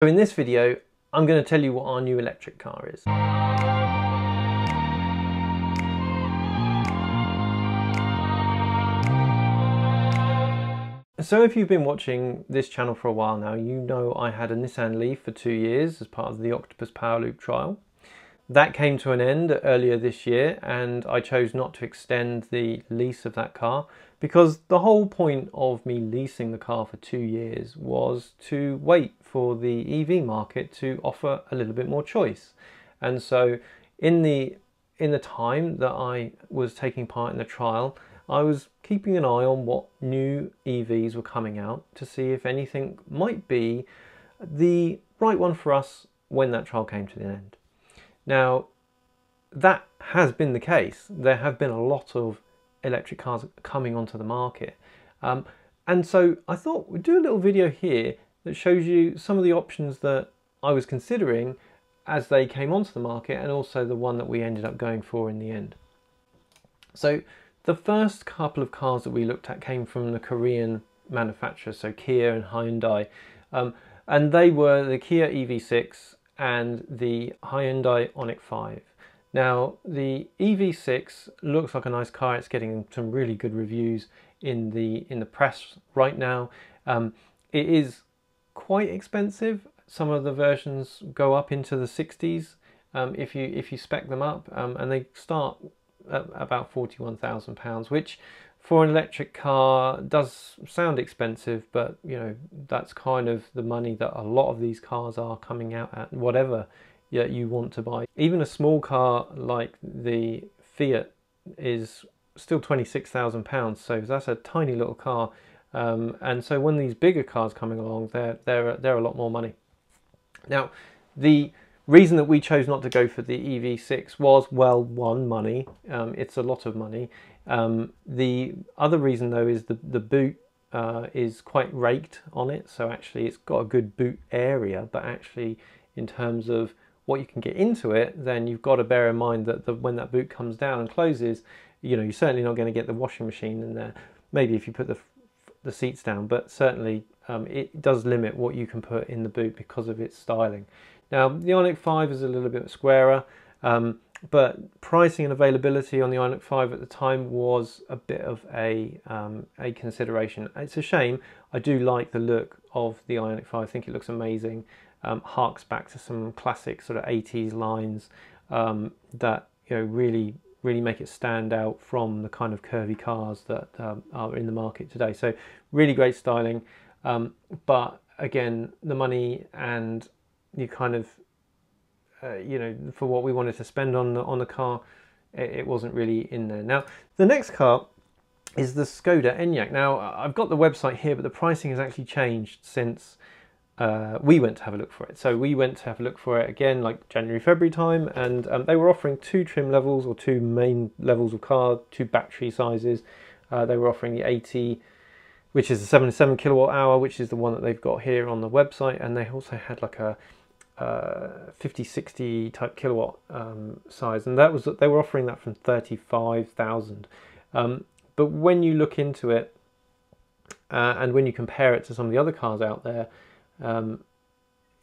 So in this video, I'm going to tell you what our new electric car is. So if you've been watching this channel for a while now, you know I had a Nissan Leaf for 2 years as part of the Octopus Power Loop trial. That came to an end earlier this year, and I chose not to extend the lease of that car because the whole point of me leasing the car for 2 years was to wait for the EV market to offer a little bit more choice. And so in the time that I was taking part in the trial, I was keeping an eye on what new EVs were coming out to see if anything might be the right one for us when that trial came to the end. Now, that has been the case. There have been a lot of electric cars coming onto the market. And so I thought we'd do a little video here that shows you some of the options that I was considering as they came onto the market, and also the one that we ended up going for in the end. So the first couple of cars that we looked at came from the Korean manufacturers, so Kia and Hyundai. And they were the Kia EV6 and the Hyundai Ioniq 5. Now, the EV6 looks like a nice car. It's getting some really good reviews in the press right now. It is quite expensive. Some of the versions go up into the 60s if you spec them up, and they start at about £41,000, which for an electric car does sound expensive, but you know, that's kind of the money that a lot of these cars are coming out at, whatever you want to buy. Even a small car like the Fiat is still £26,000, so that's a tiny little car. And so when these bigger cars coming along, they're a lot more money. Now, the reason that we chose not to go for the EV6 was, well, one, money. It's a lot of money. The other reason though is the boot is quite raked on it, so actually it's got a good boot area, but actually in terms of what you can get into it, then you've got to bear in mind that when that boot comes down and closes, you know, you're certainly not going to get the washing machine in there. Maybe if you put the seats down, but certainly it does limit what you can put in the boot because of its styling. Now, the Ioniq 5 is a little bit squarer, but pricing and availability on the Ioniq 5 at the time was a bit of a consideration. It's a shame. I do like the look of the Ioniq 5. I think it looks amazing. Harks back to some classic sort of 80s lines that, you know, really make it stand out from the kind of curvy cars that are in the market today. So really great styling, but again, the money and you kind of you know, for what we wanted to spend on the car, it wasn't really in there. Now, the next car is the Skoda Enyaq. Now, I've got the website here, but the pricing has actually changed since we went to have a look for it. So we went to have a look for it again, like January, February time, and they were offering 2 trim levels, or 2 main levels of car, 2 battery sizes. They were offering the 80, which is the 77 kilowatt hour, which is the one that they've got here on the website, and they also had like a 50-60 type kilowatt size, and that was, they were offering that from 35,000. But when you look into it and when you compare it to some of the other cars out there,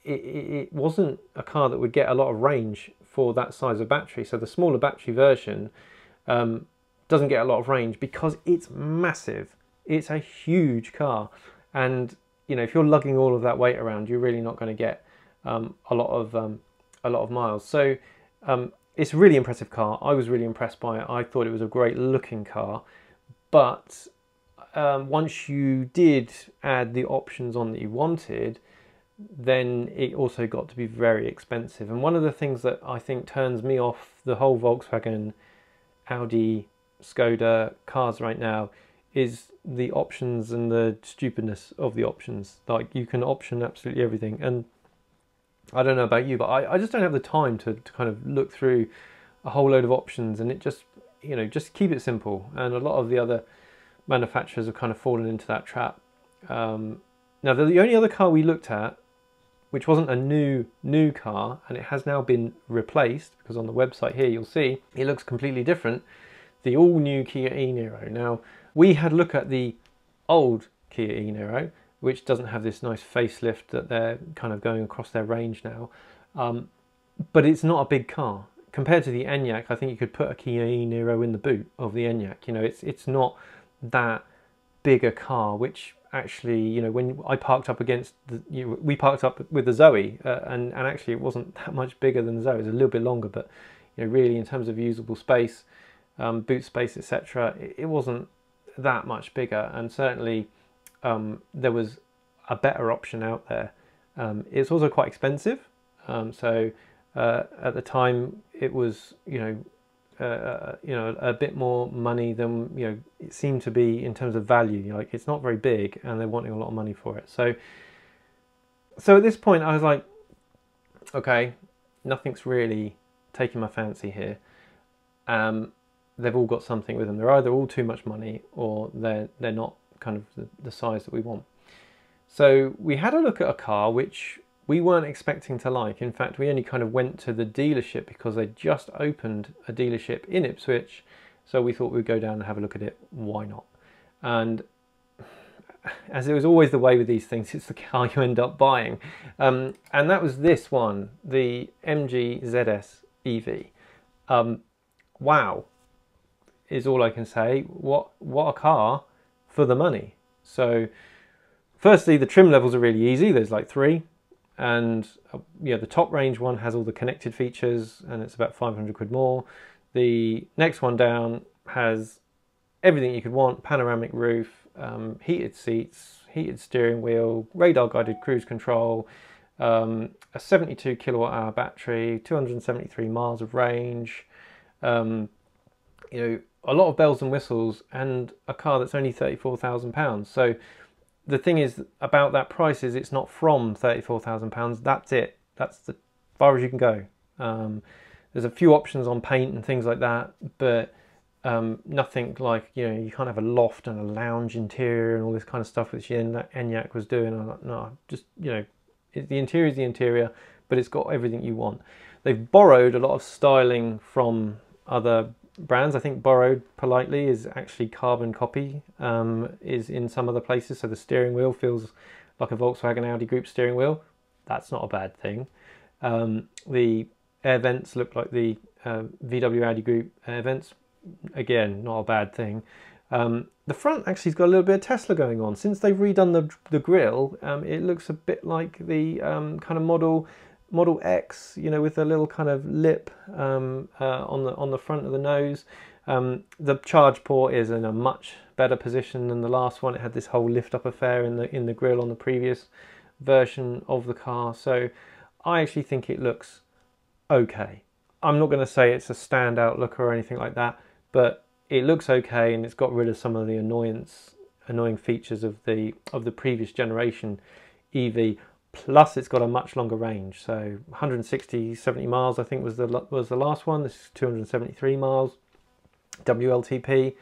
it wasn't a car that would get a lot of range for that size of battery. So the smaller battery version doesn't get a lot of range because it's massive. It's a huge car, and you know, if you're lugging all of that weight around, you're really not going to get a lot of miles. So it's a really impressive car. I was really impressed by it. I thought it was a great looking car, but once you did add the options on that you wanted, then it also got to be very expensive. And one of the things that I think turns me off the whole Volkswagen, Audi, Skoda cars right now is the options and the stupidness of the options. Like, you can option absolutely everything, and I don't know about you, but I just don't have the time to kind of look through a whole load of options, and it just, you know, just keep it simple. And a lot of the other manufacturers have kind of fallen into that trap. Now, the only other car we looked at, which wasn't a new car, and it has now been replaced, because on the website here you'll see it looks completely different, the all-new Kia E-Niro. Now, we had a look at the old Kia E-Niro, which doesn't have this nice facelift that they're kind of going across their range now. But it's not a big car. Compared to the Enyaq, I think you could put a Kia E-Niro in the boot of the Enyaq. You know, it's not that big a car, which actually, you know, when I parked up against we parked up with the Zoe, and actually it wasn't that much bigger than the Zoe. It was a little bit longer, but you know, really in terms of usable space, boot space, etc., it wasn't that much bigger, and certainly there was a better option out there. It's also quite expensive, so at the time it was, you know, a bit more money than, you know, it seemed to be in terms of value. You know, like, it's not very big, and they're wanting a lot of money for it. So at this point, I was like, okay, nothing's really taking my fancy here. They've all got something with them. They're either all too much money, or they're not kind of the size that we want. So we had a look at a car which we weren't expecting to like. In fact, we only kind of went to the dealership because they just opened a dealership in Ipswich. So we thought we'd go down and have a look at it. Why not? And as it was always the way with these things, it's the car you end up buying. And that was this one, the MG ZS EV. Wow, is all I can say. What a car for the money. So firstly, the trim levels are really easy. There's like 3. And yeah, the top range one has all the connected features, and it's about 500 quid more. The next one down has everything you could want: panoramic roof, heated seats, heated steering wheel, radar guided cruise control, a 72 kilowatt hour battery, 273 miles of range, you know, a lot of bells and whistles, and a car that's only £34,000. So the thing is about that price is it's not from £34,000. That's it. That's the far as you can go. There's a few options on paint and things like that, but nothing like, you know, you can't have a loft and a lounge interior and all this kind of stuff which the Enyaq was doing. I'm like, no, just, you know, the interior is the interior, but it's got everything you want. They've borrowed a lot of styling from other brands. I think borrowed politely is actually carbon copy, is in some other places. So the steering wheel feels like a Volkswagen Audi group steering wheel. That's not a bad thing. The air vents look like the VW Audi group air vents. Again, not a bad thing. The front actually's got a little bit of Tesla going on. Since they've redone the grille, it looks a bit like the kind of Model X, you know, with a little kind of lip on the front of the nose. The charge port is in a much better position than the last one. It had this whole lift up affair in the grille on the previous version of the car. So I actually think it looks okay. I'm not going to say it's a standout look or anything like that, but it looks okay, and it's got rid of some of the annoying features of the previous generation EV. Plus, it's got a much longer range, so 170 miles I think was the last one. This is 273 miles WLTP.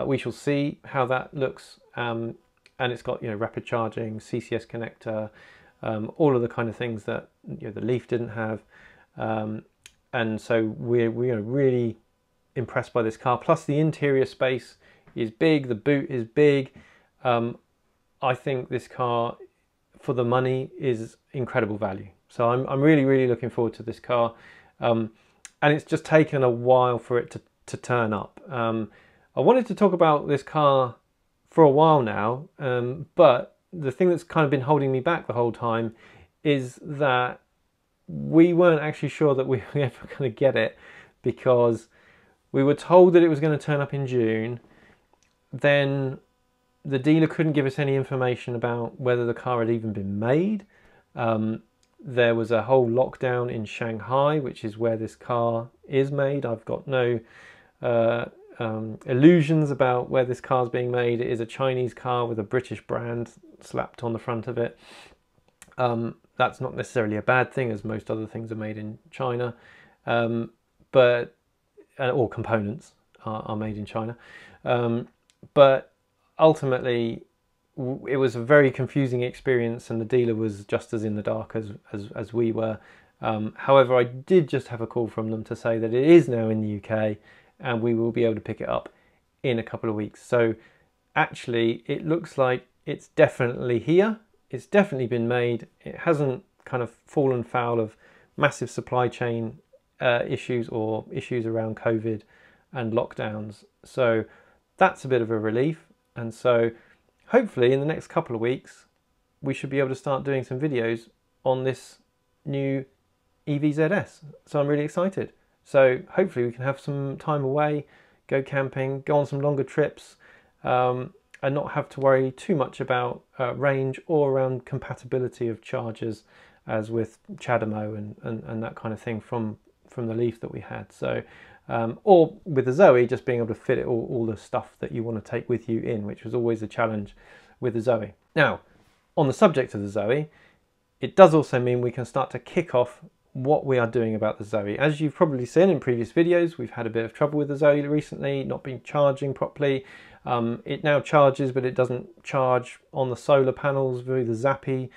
We shall see how that looks, and it's got, you know, rapid charging, CCS connector, all of the kind of things that, you know, the Leaf didn't have, and so we're really impressed by this car. Plus, the interior space is big, the boot is big. I think this car, for the money, is incredible value. So I'm really looking forward to this car, and it's just taken a while for it to turn up. I wanted to talk about this car for a while now, but the thing that's kind of been holding me back the whole time is that we weren't actually sure that we were ever going to get it, because we were told that it was going to turn up in June. Then the dealer couldn't give us any information about whether the car had even been made. There was a whole lockdown in Shanghai, which is where this car is made. I've got no illusions about where this car is being made. It is a Chinese car with a British brand slapped on the front of it. That's not necessarily a bad thing, as most other things are made in China, but all components are made in China. But ultimately, it was a very confusing experience, and the dealer was just as in the dark as we were. However, I did just have a call from them to say that it is now in the UK, and we will be able to pick it up in a couple of weeks. So actually, it looks like it's definitely here. It's definitely been made. It hasn't kind of fallen foul of massive supply chain issues or issues around COVID and lockdowns. So that's a bit of a relief. And so hopefully in the next couple of weeks, we should be able to start doing some videos on this new EVZS. So I'm really excited. So hopefully we can have some time away, go camping, go on some longer trips, and not have to worry too much about range or around compatibility of chargers as with CHAdeMO and that kind of thing from the Leaf that we had. So or with the Zoe, just being able to fit it all the stuff that you want to take with you in, which was always a challenge with the Zoe. Now, on the subject of the Zoe, it does also mean we can start to kick off what we are doing about the Zoe. As you've probably seen in previous videos, we've had a bit of trouble with the Zoe recently, not been charging properly. It now charges, but it doesn't charge on the solar panels through the Zappi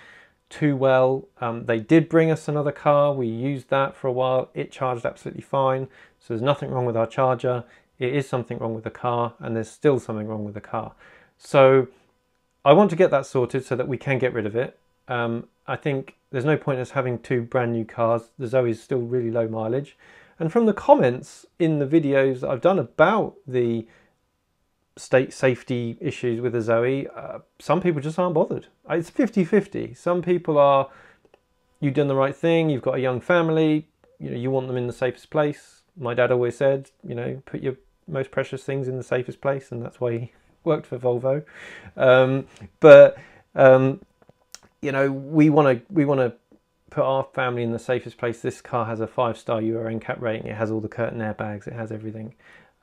too well. They did bring us another car. We used that for a while. It charged absolutely fine. So there's nothing wrong with our charger. It is something wrong with the car, and there's still something wrong with the car. So I want to get that sorted so that we can get rid of it. I think there's no point in us having two brand new cars. The Zoe is still really low mileage. And from the comments in the videos that I've done about the state safety issues with the Zoe, some people just aren't bothered. It's 50-50. Some people are, you've done the right thing, you've got a young family, you know, you want them in the safest place. My dad always said, you know, put your most precious things in the safest place, and that's why he worked for Volvo. You know, we want to put our family in the safest place. This car has a 5-star Euro NCAP rating. It has all the curtain airbags. It has everything.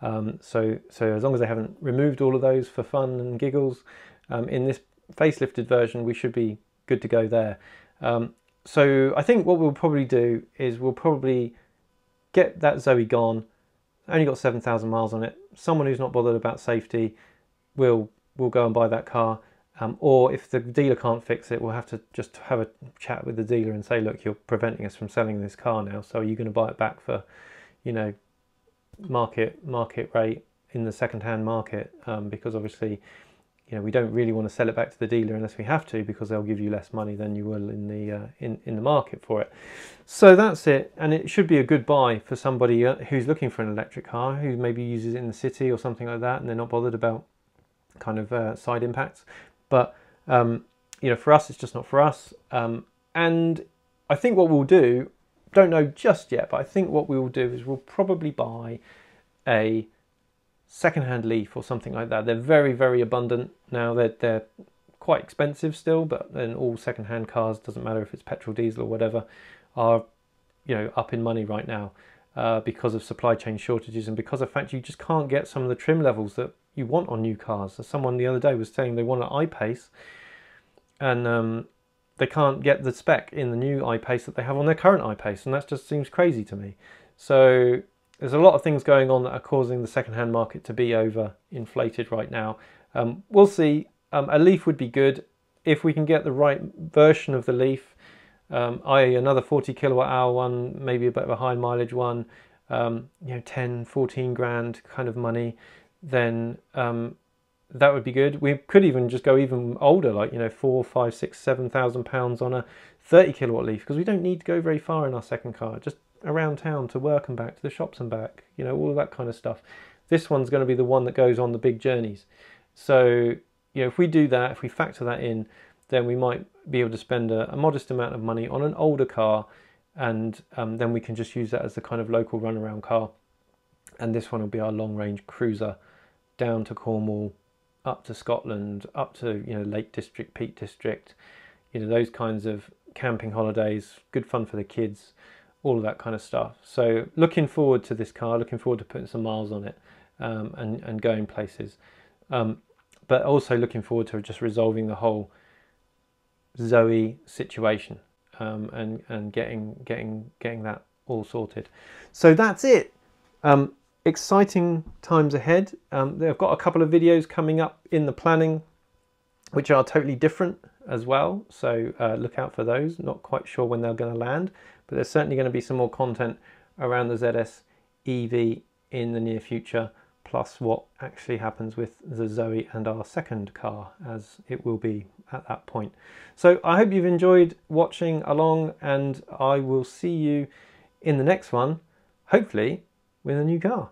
So as long as they haven't removed all of those for fun and giggles, in this facelifted version, we should be good to go there. So I think what we'll probably do is we'll probably get that Zoe gone. Only got 7,000 miles on it. Someone who's not bothered about safety will go and buy that car. Or if the dealer can't fix it, we'll have to just have a chat with the dealer and say, look, you're preventing us from selling this car now, so are you going to buy it back for, you know, market rate in the second-hand market? Because obviously, you know, we don't really want to sell it back to the dealer unless we have to, because they'll give you less money than you will in the in the market for it. So that's it, and it should be a good buy for somebody who's looking for an electric car, who maybe uses it in the city or something like that, and they're not bothered about kind of side impacts. But you know, for us, it's just not for us. And I think what we'll do, don't know just yet, but I think what we will do is we'll probably buy a second-hand Leaf or something like that. They're very, very abundant now. They're quite expensive still, but then all second-hand cars, doesn't matter if it's petrol, diesel or whatever, are, you know, up in money right now because of supply chain shortages and because of the fact you just can't get some of the trim levels that you want on new cars. So someone the other day was saying they want an I-Pace, and they can't get the spec in the new I-Pace that they have on their current I-Pace, and that just seems crazy to me. So there's a lot of things going on that are causing the second-hand market to be over inflated right now. We'll see. A Leaf would be good if we can get the right version of the Leaf, i.e. another 40 kilowatt hour one, maybe a bit of a high mileage one, you know, 10, 14 grand kind of money, then that would be good. We could even just go even older, like, you know, 4, 5, 6, 7,000 pounds on a 30 kilowatt Leaf, because we don't need to go very far in our second car, just around town to work and back, to the shops and back, you know, all of that kind of stuff. This one's going to be the one that goes on the big journeys. So, you know, if we do that, if we factor that in, then we might be able to spend a modest amount of money on an older car, and then we can just use that as the kind of local runaround car. And this one will be our long-range cruiser down to Cornwall, up to Scotland, up to, you know, Lake District, Peak District, you know, those kinds of camping holidays, good fun for the kids, all of that kind of stuff. So looking forward to this car, looking forward to putting some miles on it, and going places. But also looking forward to just resolving the whole Zoe situation, and getting that all sorted. So that's it. Exciting times ahead. They've got a couple of videos coming up in the planning which are totally different as well, so look out for those. Not quite sure when they're going to land, but there's certainly going to be some more content around the ZS EV in the near future, plus what actually happens with the Zoe and our second car, as it will be at that point. So I hope you've enjoyed watching along, and I will see you in the next one, hopefully with a new car.